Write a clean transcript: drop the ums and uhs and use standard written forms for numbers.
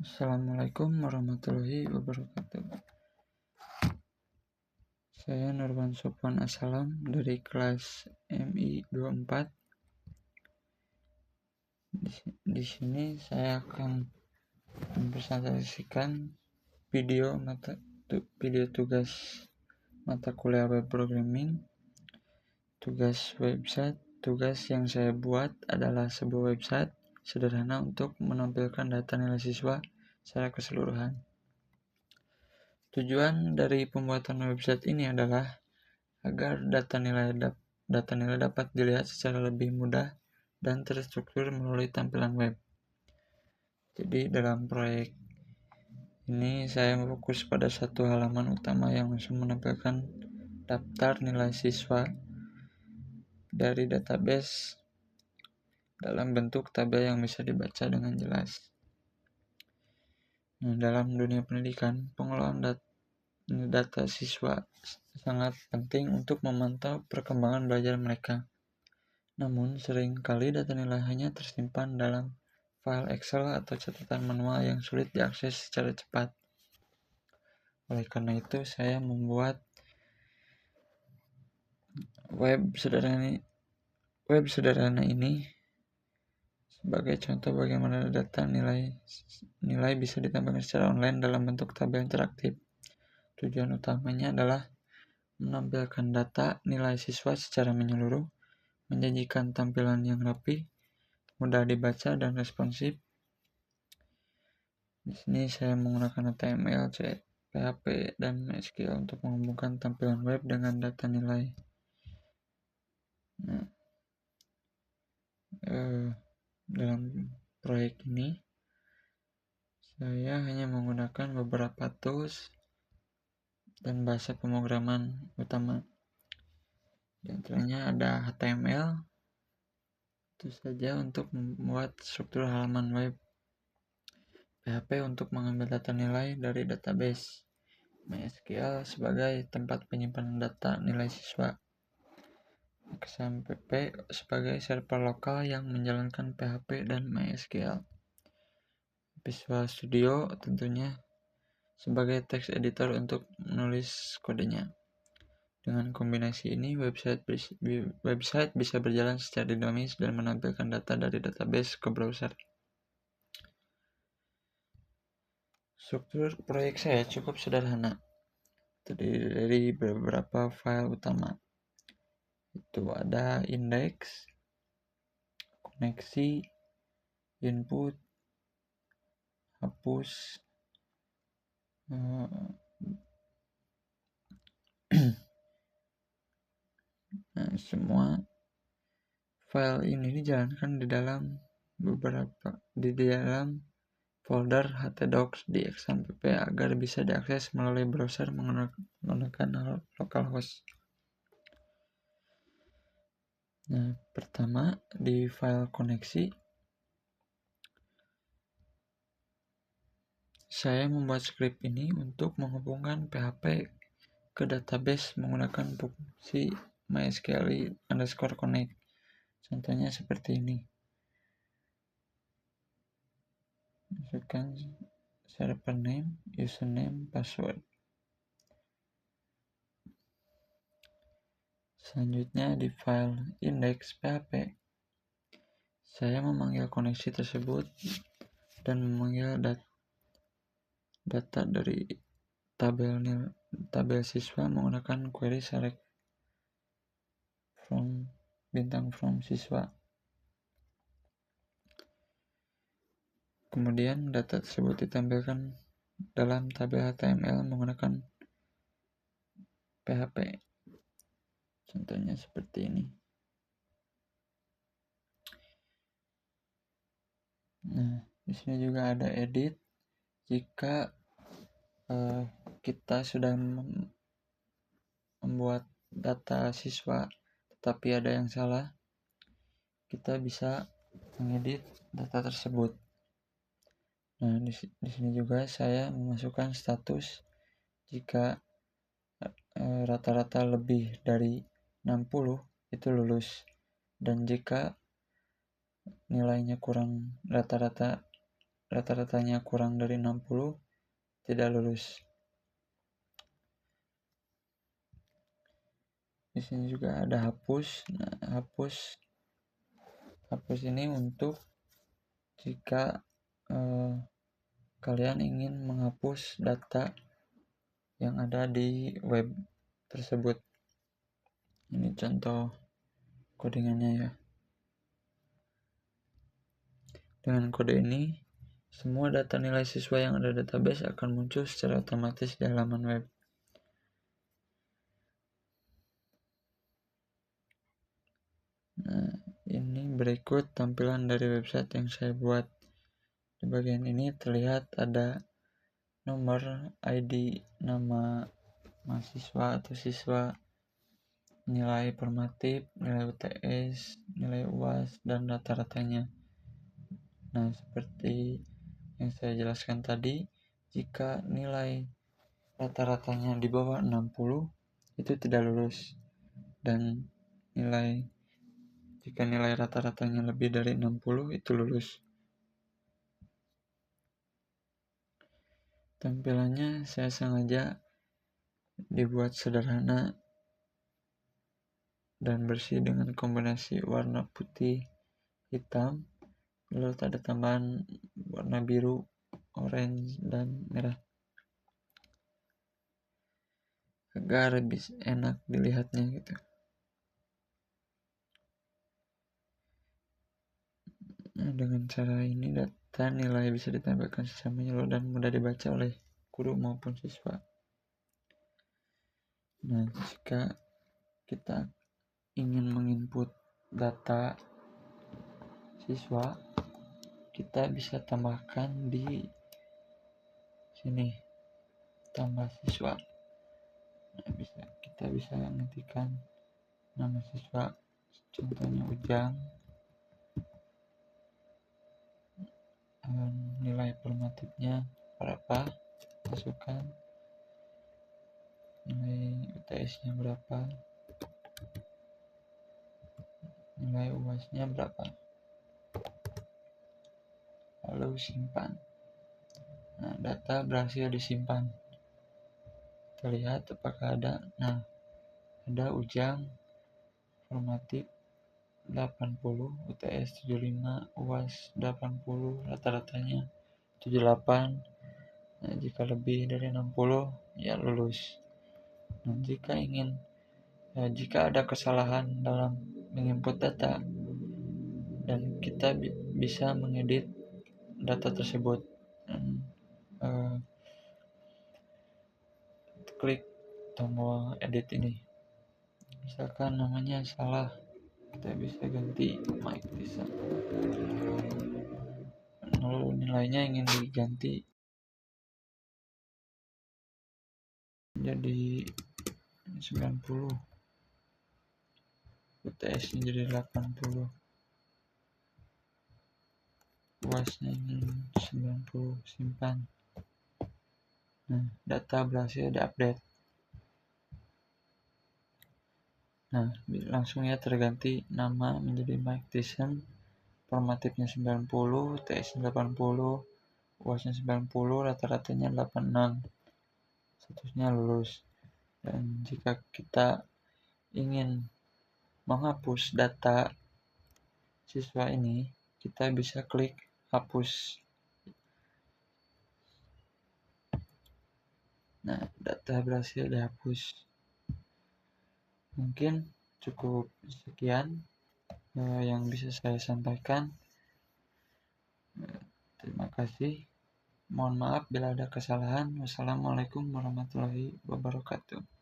Assalamualaikum warahmatullahi wabarakatuh. Saya Nurwan Sofwan Assalam dari kelas MI 24. Di sini saya akan mempresentasikan video tugas mata kuliah web programming. Tugas website. Tugas yang saya buat adalah sebuah website sederhana untuk menampilkan data nilai siswa secara keseluruhan. Tujuan dari pembuatan website ini adalah agar data nilai dapat dilihat secara lebih mudah dan terstruktur melalui tampilan web. Jadi dalam proyek ini saya fokus pada satu halaman utama yang langsung menampilkan daftar nilai siswa dari database dalam bentuk tabel yang bisa dibaca dengan jelas. Nah, dalam dunia pendidikan, pengelolaan data siswa sangat penting untuk memantau perkembangan belajar mereka. Namun, seringkali data nilai hanya tersimpan dalam file Excel atau catatan manual yang sulit diakses secara cepat. Oleh karena itu, saya membuat web sederhana ini sebagai contoh bagaimana data nilai bisa ditampilkan secara online dalam bentuk tabel interaktif. Tujuan utamanya adalah menampilkan data nilai siswa secara menyeluruh, menjanjikan tampilan yang rapi, mudah dibaca dan responsif. Di sini saya menggunakan HTML, PHP, dan MySQL untuk menghubungkan tampilan web dengan data nilai. Nah, dalam proyek ini saya hanya menggunakan beberapa tools dan bahasa pemrograman utama. Di antaranya ada HTML, itu saja untuk membuat struktur halaman web, PHP untuk mengambil data nilai dari database, MySQL sebagai tempat penyimpanan data nilai siswa, XAMPP sebagai server lokal yang menjalankan PHP dan MySQL, Visual Studio tentunya sebagai text editor untuk menulis kodenya. Dengan kombinasi ini, website bisa berjalan secara dinamis dan menampilkan data dari database ke browser. Struktur proyek saya cukup sederhana, terdiri dari beberapa file utama. Itu ada indeks, koneksi, input, hapus, nah, semua file ini dijalankan di dalam folder htdocs di XAMPP agar bisa diakses melalui browser menggunakan localhost. Nah, pertama di file koneksi saya membuat script ini untuk menghubungkan PHP ke database menggunakan fungsi mysql_connect. Contohnya seperti ini. Masukkan server name, username, password. Selanjutnya di file index.php saya memanggil koneksi tersebut dan memanggil data dari tabel siswa menggunakan query select from siswa. Kemudian data tersebut ditampilkan dalam tabel HTML menggunakan PHP. Contohnya seperti ini. Nah, di sini juga ada edit. Jika kita sudah membuat data siswa tetapi ada yang salah, kita bisa mengedit data tersebut. Nah, di sini juga saya memasukkan status jika rata-rata lebih dari 60 itu lulus, dan jika nilainya kurang rata-rata rata-ratanya kurang dari 60 tidak lulus. Di sini juga ada hapus. Nah, hapus ini untuk jika kalian ingin menghapus data yang ada di web tersebut. Ini contoh codingannya ya. Dengan kode ini, semua data nilai siswa yang ada di database akan muncul secara otomatis di halaman web. Nah, ini berikut tampilan dari website yang saya buat. Di bagian ini terlihat ada nomor ID, nama mahasiswa atau siswa, nilai formatif, nilai UTS, nilai UAS, dan rata-ratanya. Nah, seperti yang saya jelaskan tadi, jika nilai rata-ratanya di bawah 60 itu tidak lulus, dan jika nilai rata-ratanya lebih dari 60 itu lulus. Tampilannya saya sengaja dibuat sederhana dan bersih dengan kombinasi warna putih, hitam, lalu ada tambahan warna biru, orange, dan merah agar lebih enak dilihatnya gitu. Nah, dengan cara ini data nilai bisa ditampilkan secara menyeluruh dan mudah dibaca oleh guru maupun siswa. Nah, jika kita ingin menginput data siswa, kita bisa tambahkan di sini, tambah siswa. Nah, kita bisa mengetikkan nama siswa, contohnya Ujang, nilai formatifnya berapa, masukkan nilai UTS-nya berapa, nilai UAS-nya berapa, lalu simpan. Nah, data berhasil disimpan. Kita lihat apakah ada. Nah, ada Ujang formatif 80, UTS 75, UAS 80, rata-ratanya 78. Nah, jika lebih dari 60 ya lulus. Nah, jika ada kesalahan dalam menginput data, dan kita bisa mengedit data tersebut. Dan, klik tombol edit ini. Misalkan namanya salah, kita bisa ganti Mike Tyson. Lalu nilainya ingin diganti jadi 90, UTS nya jadi 80, UAS-nya ingin 90, simpan. Nah, data berhasil diupdate. Nah, langsung ya terganti nama menjadi Mike Tyson, formatifnya 90, UTS 80, UAS-nya 90, rata-ratanya 86. Statusnya lulus. Dan jika kita ingin menghapus data siswa ini, kita bisa klik hapus. Nah, data berhasil dihapus. Mungkin cukup sekian yang bisa saya sampaikan. Terima kasih. Mohon maaf bila ada kesalahan. Wassalamualaikum warahmatullahi wabarakatuh.